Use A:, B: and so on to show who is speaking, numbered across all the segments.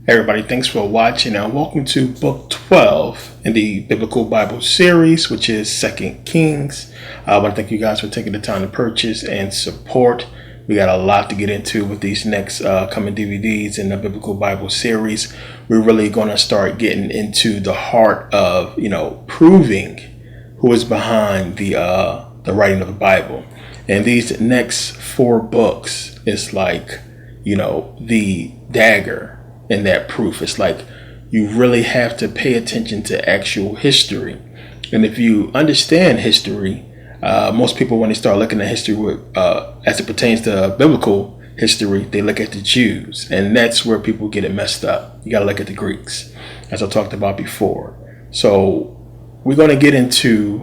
A: Hey everybody, thanks for watching and welcome to book 12 in the Biblical Bible series, which is 2 Kings. I want to thank you guys for taking the time to purchase and support. We got a lot to get into with these next coming DVDs in the Biblical Bible series. We're really going to start getting into the heart of, proving who is behind the writing of the Bible. And these next 4 books is like, the dagger in that proof. It's like you really have to pay attention to actual history. And if you understand history, most people, when they start looking at history as it pertains to biblical history, they look at the Jews, and that's where people get it messed up. You got to look at the Greeks, as I talked about before. So we're going to get into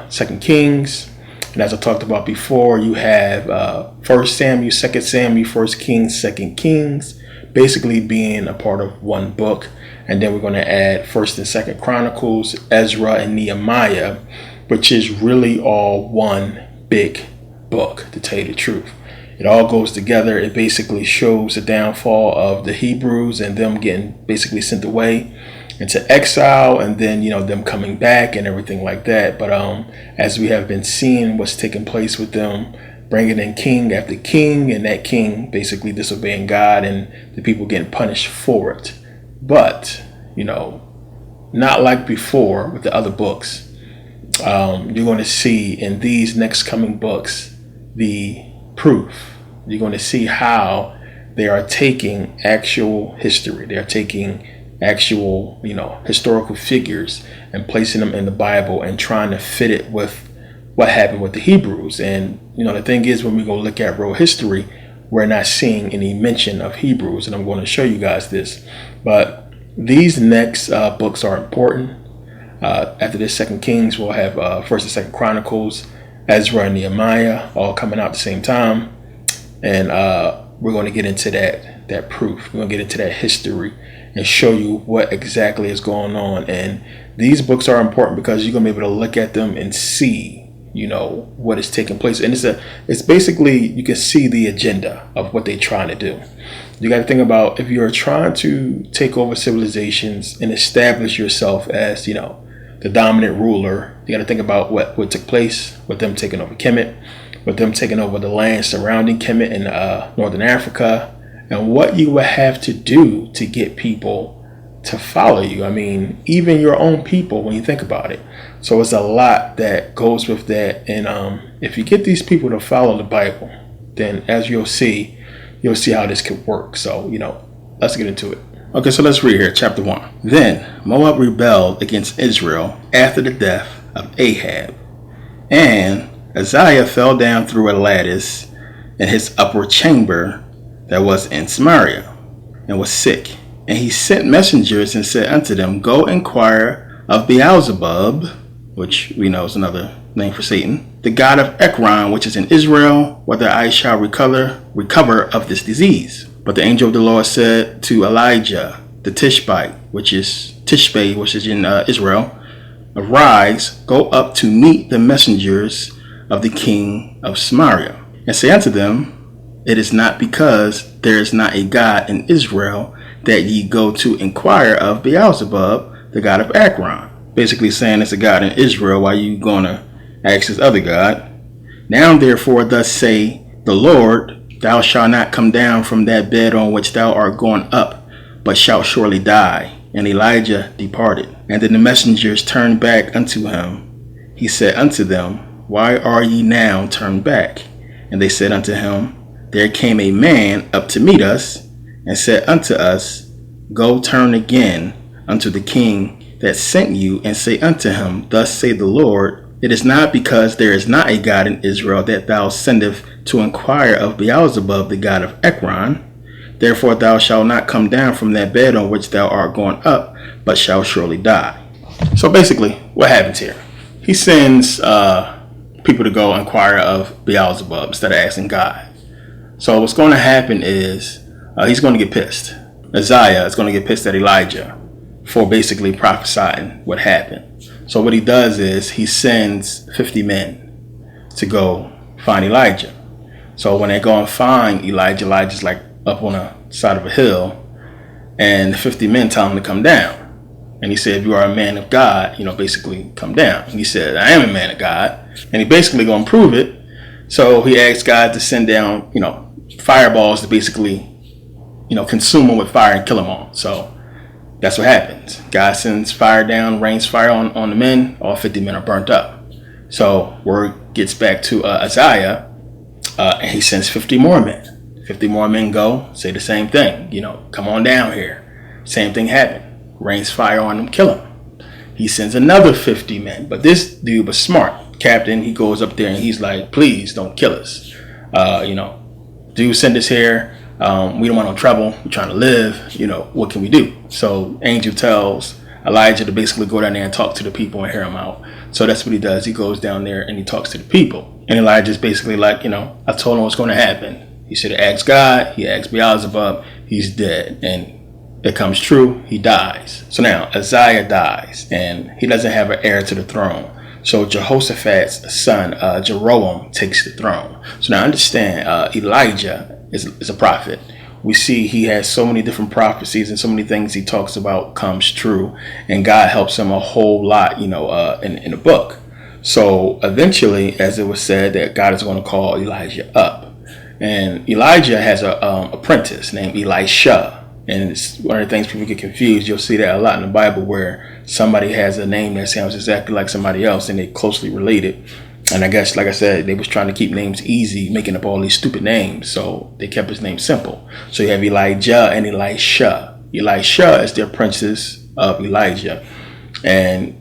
A: 2 Kings. And as I talked about before, you have 1 Samuel, 2 Samuel, 1 Kings, 2 Kings, basically being a part of one book. And then we're going to add 1st and 2nd Chronicles, Ezra, and Nehemiah, which is really all one big book, to tell you the truth. It all goes together. It basically shows the downfall of the Hebrews and them getting basically sent away into exile, and then them coming back and everything like that. But as we have been seeing what's taking place with them, bringing in king after king, and that king basically disobeying God and the people getting punished for it. But not like before with the other books. You're going to see in these next coming books the proof. You're going to see how they are taking actual history. They are taking actual historical figures and placing them in the Bible and trying to fit it with what happened with the Hebrews. And the thing is, when we go look at real history, we're not seeing any mention of Hebrews, and I'm going to show you guys this. But these next books are important. After this 2 Kings, we'll have 1st and 2nd Chronicles, Ezra, and Nehemiah all coming out at the same time. And we're going to get into that proof. We're going to get into that history and show you what exactly is going on. And these books are important because you're going to be able to look at them and see, what is taking place. And it's basically, you can see the agenda of what they're trying to do. You got to think about, if you're trying to take over civilizations and establish yourself as, the dominant ruler, you got to think about what took place with them taking over Kemet, with them taking over the land surrounding Kemet in northern Africa, and what you would have to do to get people to follow you. I mean, even your own people, when you think about it. So it's a lot that goes with that. And if you get these people to follow the Bible, then as you'll see how this could work. So, let's get into it. Okay, so let's read here, chapter 1. Then Moab rebelled against Israel after the death of Ahab. And Uzziah fell down through a lattice in his upper chamber that was in Samaria, and was sick. And he sent messengers and said unto them, Go inquire of Beelzebub, which we know is another name for Satan, the god of Ekron, which is in Israel, whether I shall recover of this disease. But the angel of the Lord said to Elijah the Tishbite, which is in Israel, Arise, go up to meet the messengers of the king of Samaria, and say unto them, It is not because there is not a God in Israel that ye go to inquire of Beelzebub, the god of Ekron. Basically saying it's a god in Israel, why you gonna ask this other god? Now therefore thus say the Lord, Thou shalt not come down from that bed on which thou art gone up, but shalt surely die. And Elijah departed. And then the messengers turned back unto him. He said unto them, Why are ye now turned back? And they said unto him, There came a man up to meet us, and said unto us, Go turn again unto the king that sent you, and say unto him, Thus saith the Lord, It is not because there is not a God in Israel that thou sendest to inquire of Beelzebub, the god of Ekron. Therefore thou shalt not come down from that bed on which thou art gone up, but shalt surely die. So basically, what happens here? He sends people to go inquire of Beelzebub instead of asking God. So what's going to happen is he's going to get pissed. Uzziah is going to get pissed at Elijah for basically prophesying what happened. So what he does is he sends 50 men to go find Elijah. So when they go and find Elijah, Elijah's like up on the side of a hill, And the 50 men tell him to come down. And he said, if you are a man of God, basically come down. And he said, I am a man of God. And he basically going to prove it. So he asked God to send down, fireballs to basically, consume them with fire and kill them all. So that's what happens. God sends fire down, rains fire on the men. All 50 men are burnt up. So word gets back to Isaiah, and he sends 50 more men. 50 more men go, say the same thing. Come on down here. Same thing happened. Rains fire on them, kill him. He sends another 50 men. But this dude was smart. Captain, he goes up there and he's like, please don't kill us. Dude, send us here. We don't want no trouble. We're trying to live. What can we do? So angel tells Elijah to basically go down there and talk to the people and hear them out. So that's what he does. He goes down there and he talks to the people. And Elijah's basically like, I told him what's going to happen. He should have asked God. He asked Beelzebub. He's dead. And it comes true. He dies. So now Uzziah dies and he doesn't have an heir to the throne. So Jehoshaphat's son, Jeroboam, takes the throne. So now understand, Elijah is a prophet. We see he has so many different prophecies and so many things he talks about comes true. And God helps him a whole lot, in the book. So eventually, as it was said, that God is going to call Elijah up. And Elijah has an apprentice named Elisha. And it's one of the things people get confused. You'll see that a lot in the Bible where somebody has a name that sounds exactly like somebody else and they closely related. And I guess, like I said, they was trying to keep names easy, making up all these stupid names. So they kept his name simple. So you have Elijah and Elisha. Elisha is the apprentice of Elijah. And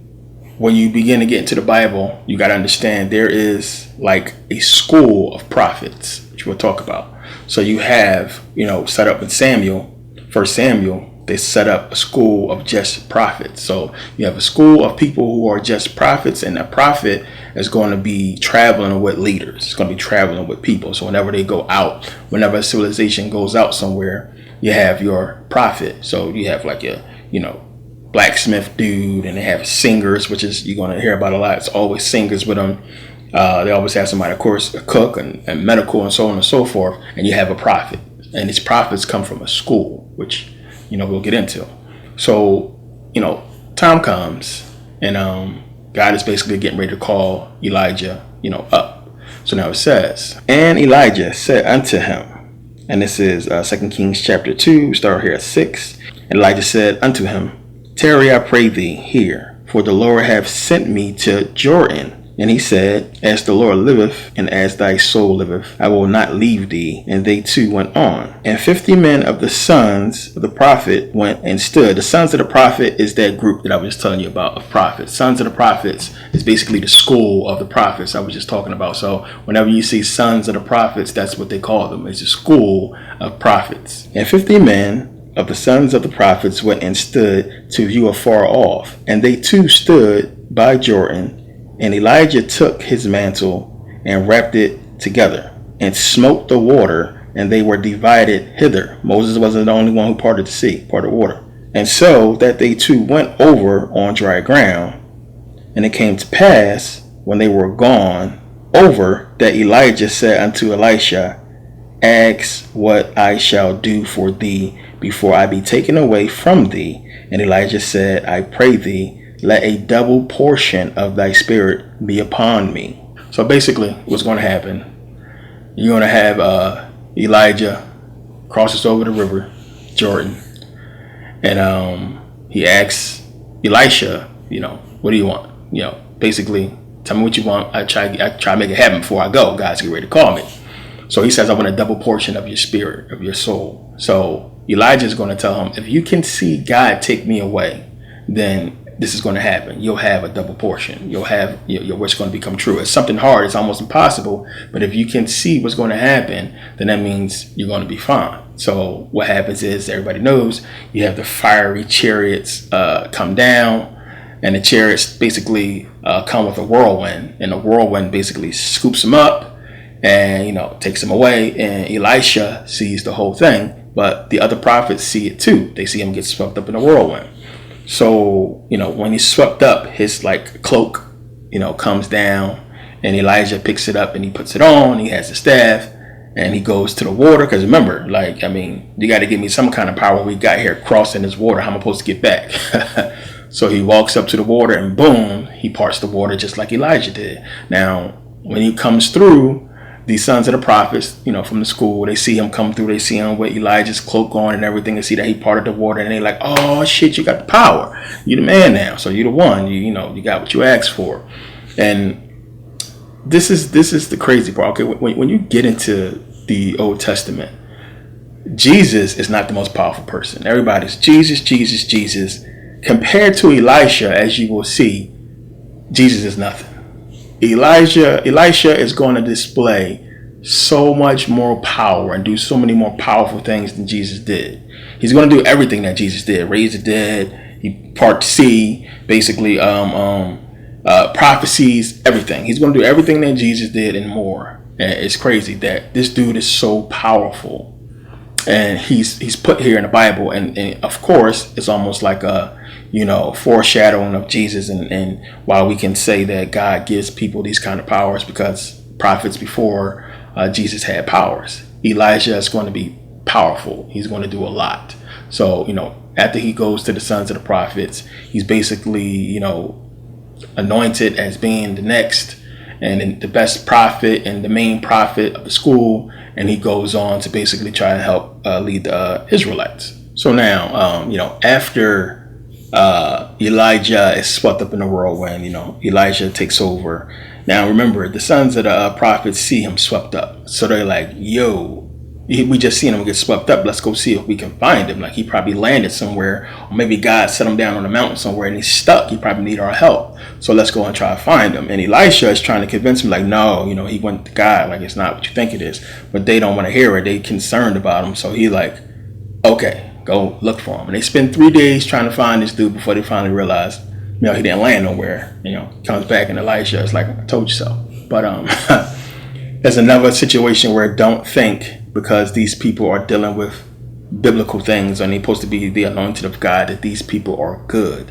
A: when you begin to get into the Bible, you got to understand there is like a school of prophets, which we'll talk about. So you have, set up in First Samuel, they set up a school of just prophets. So you have a school of people who are just prophets, and a prophet is going to be traveling with leaders. It's going to be traveling with people. So whenever they go out, whenever a civilization goes out somewhere, you have your prophet. So you have like a, blacksmith dude, and they have singers, which is you're going to hear about a lot. It's always singers with them. They always have somebody, of course, a cook and medical and so on and so forth. And you have a prophet. And these prophets come from a school, which, we'll get into. So, time comes and God is basically getting ready to call Elijah, up. So now it says, and Elijah said unto him, and this is 2 Kings chapter 2, start here at 6. And Elijah said unto him, tarry, I pray thee, here, for the Lord hath sent me to Jordan. And he said, as the Lord liveth, and as thy soul liveth, I will not leave thee. And they two went on. And 50 men of the sons of the prophet went and stood. The sons of the prophet is that group that I was just telling you about of prophets. Sons of the prophets is basically the school of the prophets I was just talking about. So whenever you see sons of the prophets, that's what they call them. It's a school of prophets. And 50 men of the sons of the prophets went and stood to view afar off. And they too stood by Jordan. And Elijah took his mantle and wrapped it together and smote the water, and they were divided hither. Moses wasn't the only one who parted the sea, parted water. And so that they two went over on dry ground. And it came to pass, when they were gone over, that Elijah said unto Elisha, ask what I shall do for thee before I be taken away from thee. And Elijah said, I pray thee, let a double portion of thy spirit be upon me. So basically what's going to happen, you're going to have Elijah crosses over the river Jordan, and he asks Elisha, what do you want? Basically tell me what you want. I try to make it happen before I go. God's getting ready to call me. So he says, I want a double portion of your spirit, of your soul. So Elijah is going to tell him, if you can see God take me away, then this is going to happen. You'll have a double portion. You'll have your wish going to become true. It's something hard. It's almost impossible. But if you can see what's going to happen, then that means you're going to be fine. So what happens is, everybody knows, you have the fiery chariots come down, and the chariots basically come with a whirlwind, and the whirlwind basically scoops them up and takes them away. And Elisha sees the whole thing, but the other prophets see it too. They see him get swept up in a whirlwind. So, when he's swept up, his cloak, comes down, and Elijah picks it up and he puts it on. He has the staff, And he goes to the water, because remember, like, I mean, you got to give me some kind of power. We got here crossing this water. How am I supposed to get back? So he walks up to the water and boom, he parts the water just like Elijah did. Now, when he comes through, the sons of the prophets, you know, from the school, they see him come through. They see him with Elijah's cloak on and everything. They see that he parted the water, and they're like, oh shit, you got the power. You the man now. So you the one. You know, you got what you asked for. And this is the crazy part. Okay, when you get into the Old Testament, Jesus is not the most powerful person. Everybody's Jesus, Jesus, Jesus. Compared to Elisha, as you will see, Jesus is nothing. Elisha is going to display so much more power and do so many more powerful things than Jesus did. He's going to do everything that Jesus did: raise the dead, he part the sea, basically prophecies, everything. He's going to do everything that Jesus did and more. And it's crazy that this dude is so powerful, and he's put here in the Bible, and of course it's almost like a, you know, foreshadowing of Jesus. And while we can say that God gives people these kind of powers because prophets before Jesus had powers, Elijah is going to be powerful. He's going to do a lot. So, you know, after he goes to the sons of the prophets, he's basically, you know, anointed as being the next and the best prophet and the main prophet of the school. And he goes on to basically try to help lead the Israelites. So now, you know, after Elijah is swept up in the whirlwind, you know, Elijah takes over. Now remember, the sons of the prophets see him swept up, so they're like, yo, we just seen him get swept up, let's go see if we can find him. Like, he probably landed somewhere, or maybe God set him down on a mountain somewhere and he's stuck. He probably need our help, so let's go and try to find him. And Elisha is trying to convince him, like, no, you know, he went to God, like, it's not what you think it is. But they don't want to hear it. They concerned about him. So he like, okay, go look for him. And they spend 3 days trying to find this dude before they finally realize, you know, he didn't land nowhere. You know, comes back and Elisha is like, I told you so. But there's another situation where don't think because these people are dealing with biblical things and they're supposed to be the anointed of God that these people are good.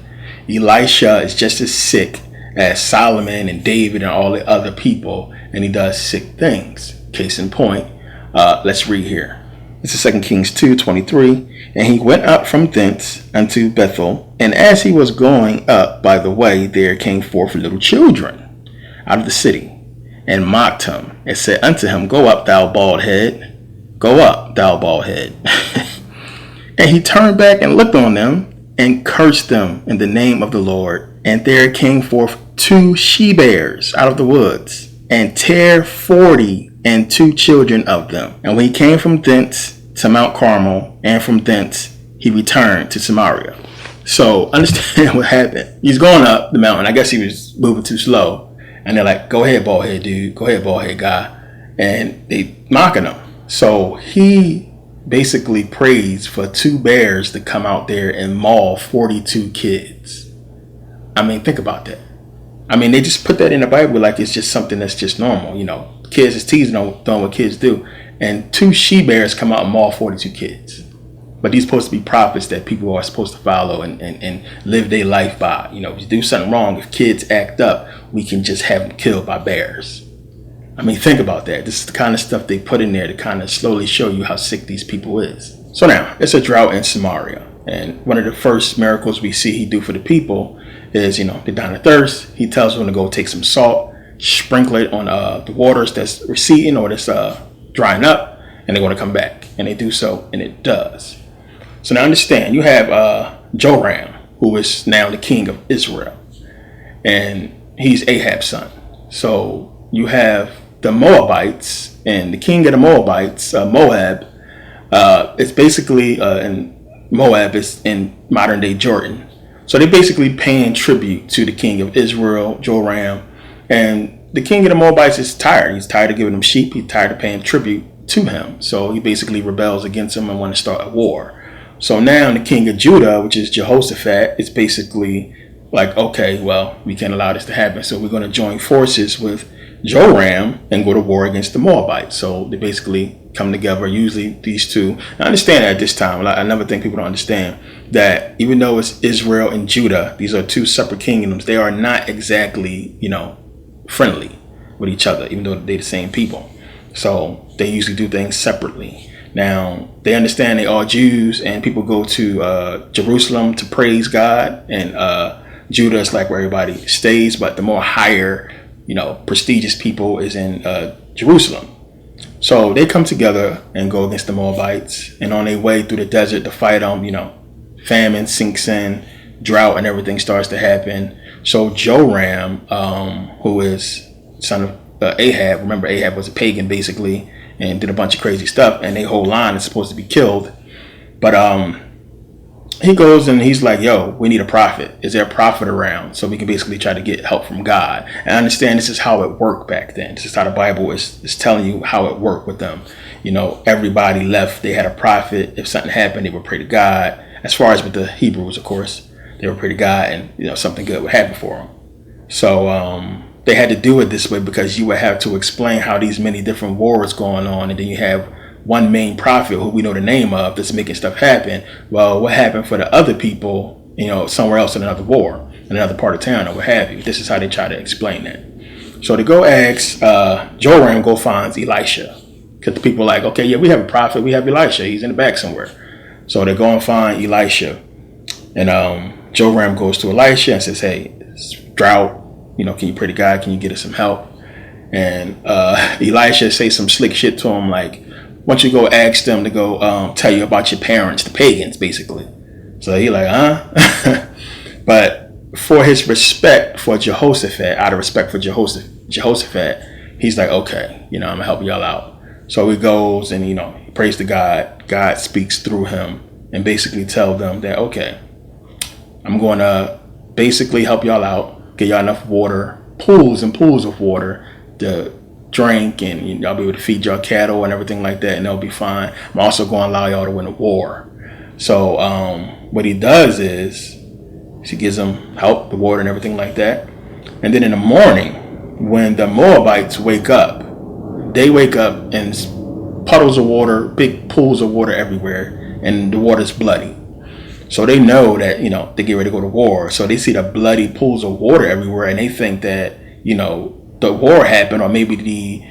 A: Elisha is just as sick as Solomon and David and all the other people, and he does sick things. Case in point, let's read here. This is 2 Kings 2:23. And he went up from thence unto Bethel, and as he was going up by the way, there came forth little children out of the city, and mocked him, and said unto him, Go up, thou bald head. Go up, thou bald head. And he turned back and looked on them, and cursed them in the name of the Lord. And there came forth 2 she-bears out of the woods, and tare 42 children of them. And when he came from thence to Mount Carmel, and from thence he returned to Samaria. So understand what happened. He's going up the mountain. I guess he was moving too slow. And they're like, go ahead, bald head dude. Go ahead, bald head guy. And they mocking him. So he basically prays for 2 bears to come out there and maul 42 kids. I mean, think about that. I mean, they just put that in the Bible like it's just something that's just normal. You know, kids is teasing on doing what kids do. And 2 she-bears come out and maul 42 kids. But these supposed to be prophets that people are supposed to follow and live their life by. You know, if you do something wrong, if kids act up, we can just have them killed by bears. I mean, think about that. This is the kind of stuff they put in there to kind of slowly show you how sick these people is. So now, it's a drought in Samaria. And one of the first miracles we see he do for the people is, you know, they're dying of thirst. He tells them to go take some salt, sprinkle it on the waters that's receding or that's drying up, and they're going to come back. And they do so, and it does. So now understand, you have Joram, who is now the king of Israel. And he's Ahab's son. So you have the Moabites, and the king of the Moabites, Moab, it's basically, in Moab is in modern day Jordan. So they're basically paying tribute to the king of Israel, Joram. And the king of the Moabites is tired. He's tired of giving them sheep. He's tired of paying tribute to him. So he basically rebels against him and want to start a war. So now the king of Judah, which is Jehoshaphat, is basically like, okay, well, we can't allow this to happen. So we're going to join forces with Joram and go to war against the Moabites. So they basically come together, usually these two. I understand at this time, I never think people don't understand that even though it's Israel and Judah, these are 2 separate kingdoms, they are not exactly, you know, friendly with each other, even though they're the same people. So they usually do things separately. Now, they understand they are Jews, and people go to Jerusalem to praise God, and Judah is like where everybody stays, but the more higher, prestigious people is in Jerusalem. So they come together and go against the Moabites, and on their way through the desert to fight them, famine sinks in, drought and everything starts to happen. So Joram, who is son of Ahab, remember Ahab was a pagan basically, and did a bunch of crazy stuff, and their whole line is supposed to be killed. But he goes and he's like, yo, we need a prophet. Is there a prophet around? So we can basically try to get help from God. And I understand this is how it worked back then. This is how the Bible is telling you how it worked with them. Everybody left. They had a prophet. If something happened, they would pray to God. As far as with the Hebrews, of course, they would pray to God, and something good would happen for them. So they had to do it this way because you would have to explain how these many different wars going on, and then you have one main prophet who we know the name of that's making stuff happen. Well, what happened for the other people, somewhere else in another war, in another part of town or what have you? This is how they try to explain that. So they go ask, Joram go finds Elisha. Because the people are like, okay, yeah, we have a prophet. We have Elisha. He's in the back somewhere. So they go and find Elisha. And Joram goes to Elisha and says, hey, it's drought. Can you pray to God? Can you get us some help? And Elisha says some slick shit to him like, why don't you go ask them to go tell you about your parents, the pagans, basically. So he like, huh? But for his respect for Jehoshaphat, out of respect for Jehoshaphat, he's like, okay, I'm going to help y'all out. So he goes and, he prays to God. God speaks through him and basically tell them that, okay, I'm going to basically help y'all out, get y'all enough water, pools and pools of water to drink, and y'all be able to feed your cattle and everything like that, and they'll be fine. I'm also going to allow y'all to win a war. So what he does is he gives them help, the water and everything like that. And then in the morning, when the Moabites wake up, they wake up and puddles of water, big pools of water everywhere, and the water's bloody. So they know that, they get ready to go to war. So they see the bloody pools of water everywhere, and they think that, the war happened, or maybe the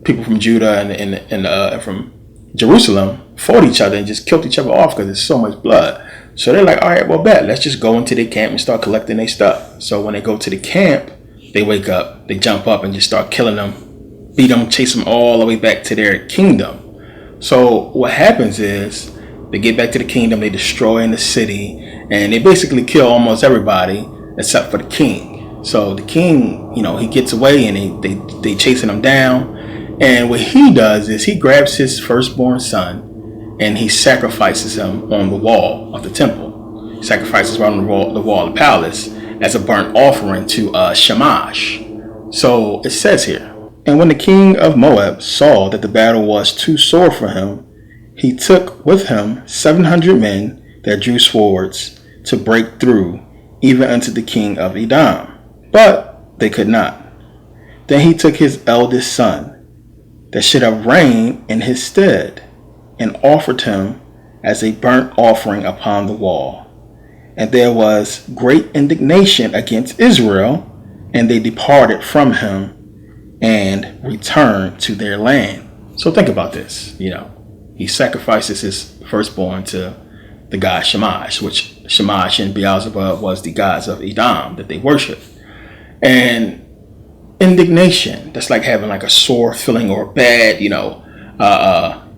A: people from Judah and from Jerusalem fought each other and just killed each other off because there's so much blood. So they're like, all right, well, bet. Let's just go into their camp and start collecting their stuff. So when they go to the camp, they wake up, they jump up and just start killing them, beat them, chase them all the way back to their kingdom. So what happens is they get back to the kingdom, they destroy in the city, and they basically kill almost everybody except for the king. So the king, he gets away, and they chasing him down. And what he does is he grabs his firstborn son and he sacrifices him on the wall of the temple. He sacrifices right on the wall of the palace as a burnt offering to Shamash. So it says here, and when the king of Moab saw that the battle was too sore for him, he took with him 700 men that drew swords to break through even unto the king of Edom. But they could not. Then he took his eldest son, that should have reigned in his stead, and offered him as a burnt offering upon the wall. And there was great indignation against Israel, and they departed from him and returned to their land. So think about this. He sacrifices his firstborn to the god Shamash, which Shamash and Beelzebub was the gods of Edom that they worshiped. And indignation, that's like having like a sore feeling or a bad,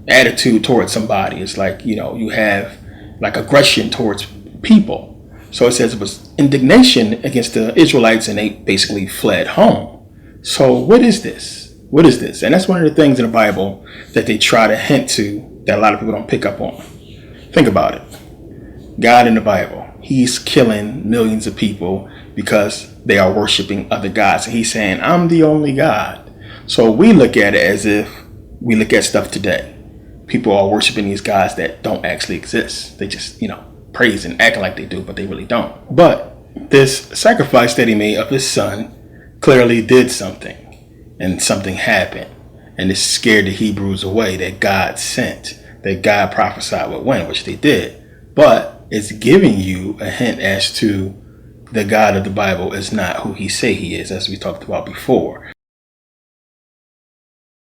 A: attitude towards somebody. It's like, you have like aggression towards people. So it says it was indignation against the Israelites, and they basically fled home. So what is this? What is this? And that's one of the things in the Bible that they try to hint to that a lot of people don't pick up on. Think about it. God in the Bible, he's killing millions of people because they are worshiping other gods. And he's saying, I'm the only God. So we look at it as if we look at stuff today. People are worshiping these gods that don't actually exist. They just, praise and acting like they do, but they really don't. But this sacrifice that he made of his son clearly did something, and something happened. And it scared the Hebrews away that God sent, that God prophesied would win, which they did. But it's giving you a hint as to the God of the Bible is not who he say he is, as we talked about before.